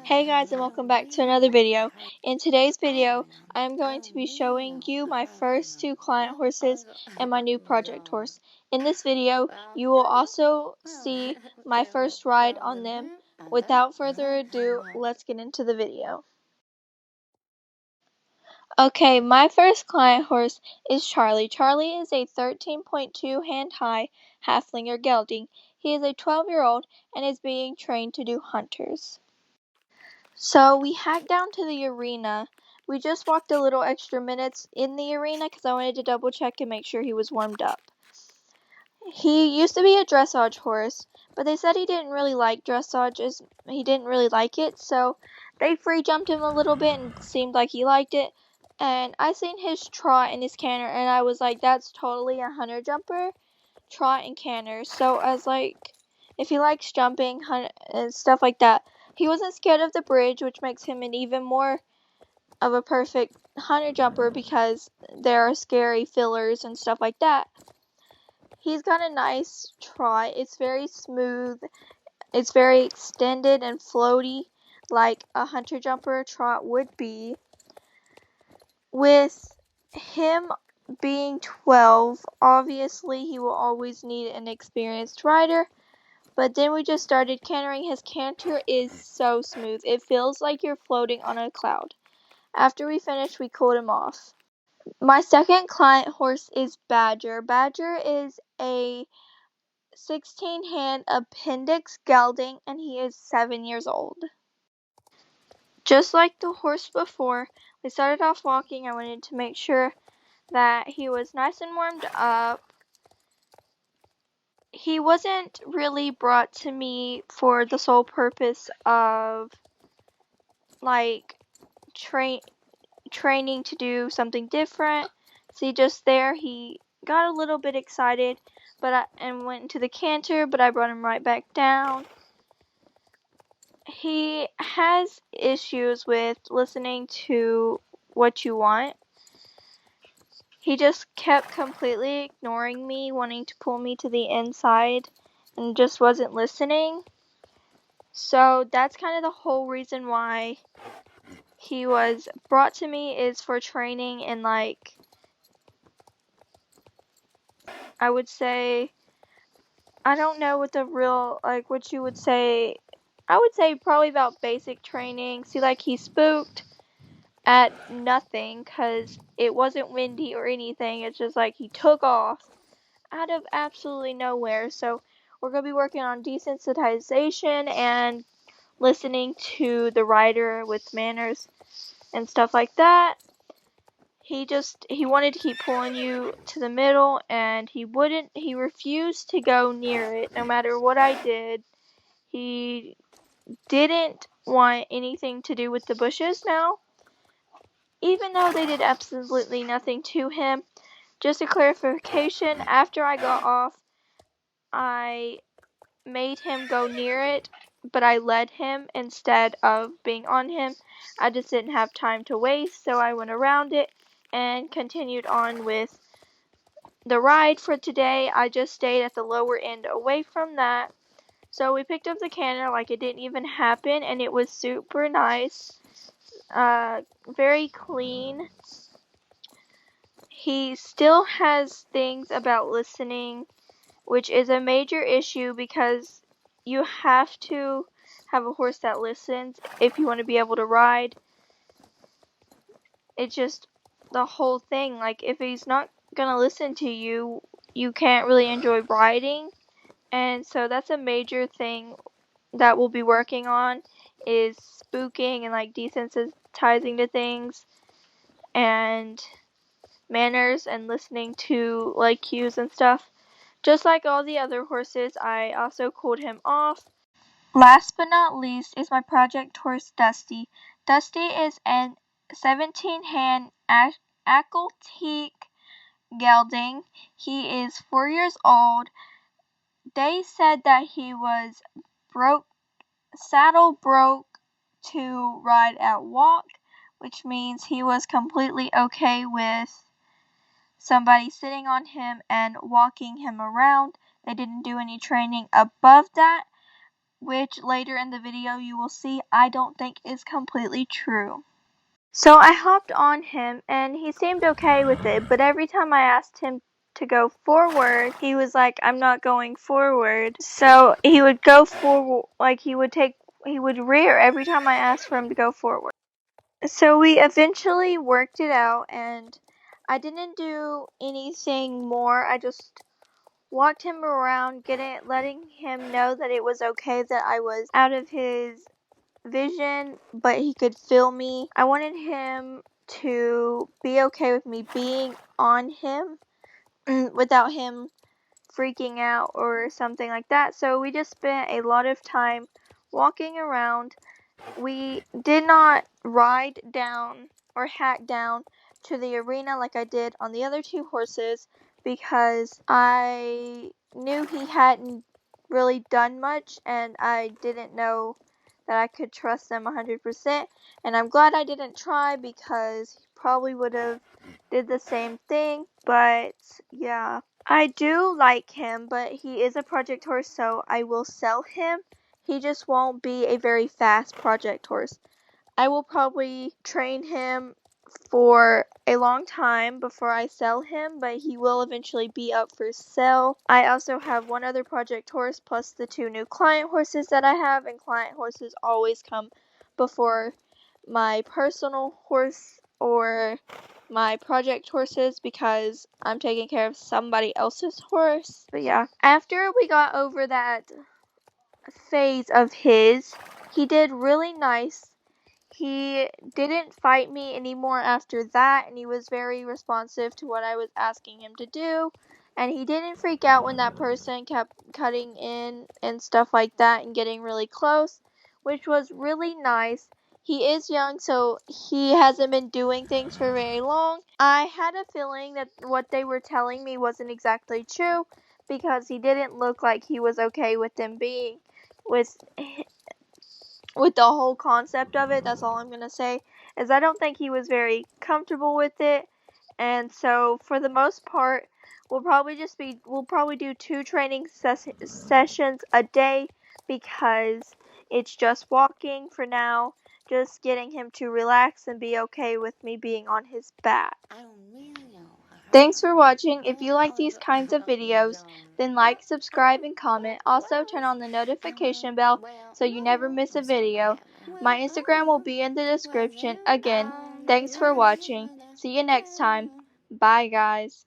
Hey guys, and welcome back to another video. In today's video, I'm going to be showing you my first two client horses and my new project horse. In this video, you will also see my first ride on them. Without further ado, let's get into the video. Okay, my first client horse is Charlie. Charlie is a 13.2 hand-high halflinger gelding. He is a 12-year-old and is being trained to do hunters. So we hacked down to the arena. We just walked a little extra minutes in the arena because I wanted to double check and make sure he was warmed up. He used to be a dressage horse, but they said he didn't really like dressage. He didn't really like it, so they free jumped him a little bit and seemed like he liked it. And I seen his trot and his canter, and I was like, that's totally a hunter jumper, trot and canter. So I was like, if he likes jumping and stuff like that. He wasn't scared of the bridge, which makes him an even more of a perfect hunter jumper because there are scary fillers and stuff like that. He's got a nice trot. It's very smooth. It's very extended and floaty like a hunter jumper trot would be. With him being 12, obviously he will always need an experienced rider. But then we just started cantering. His canter is so smooth. It feels like you're floating on a cloud. After we finished, we cooled him off. My second client horse is Badger. Badger is a 16-hand appendix gelding, and he is 7 years old. Just like the horse before, we started off walking. I wanted to make sure that he was nice and warmed up. He wasn't really brought to me for the sole purpose of like training to do something different. See, just there he got a little bit excited, and went into the canter, but I brought him right back down. He has issues with listening to what you want. He just kept completely ignoring me, wanting to pull me to the inside, and just wasn't listening. So that's kind of the whole reason why he was brought to me, is for training and I would say, I don't know what the real, what you would say. I would say probably about basic training. See, he spooked at nothing because it wasn't windy or anything. It's just he took off out of absolutely nowhere. So we're going to be working on desensitization and listening to the rider with manners and stuff like that. He wanted to keep pulling you to the middle, and he refused to go near it no matter what I did. He didn't want anything to do with the bushes now, even though they did absolutely nothing to him. Just a clarification, after I got off, I made him go near it, but I led him instead of being on him. I just didn't have time to waste, so I went around it and continued on with the ride for today. I just stayed at the lower end away from that. So we picked up the canter like it didn't even happen, and it was super nice. Very clean. He still has things about listening, which is a major issue because you have to have a horse that listens if you want to be able to ride. It's just the whole thing. If he's not going to listen to you, you can't really enjoy riding. And so that's a major thing that we'll be working on, is spooking and desensitizing to things and manners and listening to cues and stuff. Just like all the other horses, I also cooled him off. Last but not least is my project horse, Dusty. Dusty is a 17-hand Ackelteak gelding. He is 4 years old. They said that he was saddle broke to ride at walk, which means he was completely okay with somebody sitting on him and walking him around. They didn't do any training above that. which later in the video you will see I don't think is completely true. So I hopped on him and he seemed okay with it, but every time I asked him to go forward, he was like, I'm not going forward. So he would go forward, like he would rear every time I asked for him to go forward. So we eventually worked it out and I didn't do anything more. I just walked him around, letting him know that it was okay that I was out of his vision, but he could feel me. I wanted him to be okay with me being on him without him freaking out or something like that. So we just spent a lot of time walking around. We did not ride down or hack down to the arena like I did on the other two horses because I knew he hadn't really done much and I didn't know that I could trust them 100%, and I'm glad I didn't try because he probably would have did the same thing, but yeah. I do like him, but he is a project horse, so I will sell him. He just won't be a very fast project horse. I will probably train him for a long time before I sell him, but he will eventually be up for sale. I also have one other project horse plus the two new client horses that I have, and client horses always come before my personal horse or my project horses because I'm taking care of somebody else's horse. But yeah, after we got over that phase of his, he did really nice. He didn't fight me anymore after that, and he was very responsive to what I was asking him to do. And he didn't freak out when that person kept cutting in and stuff like that and getting really close, which was really nice. He is young, so he hasn't been doing things for very long. I had a feeling that what they were telling me wasn't exactly true because he didn't look like he was okay with them being with the whole concept of it. That's all I'm going to say, is I don't think he was very comfortable with it. And so for the most part, we'll probably do 2 training sessions a day because it's just walking for now, just getting him to relax and be okay with me being on his back. Thanks for watching. If you like these kinds of videos, then like, subscribe, and comment. Also, turn on the notification bell so you never miss a video. My Instagram will be in the description. Again, thanks for watching. See you next time. Bye, guys.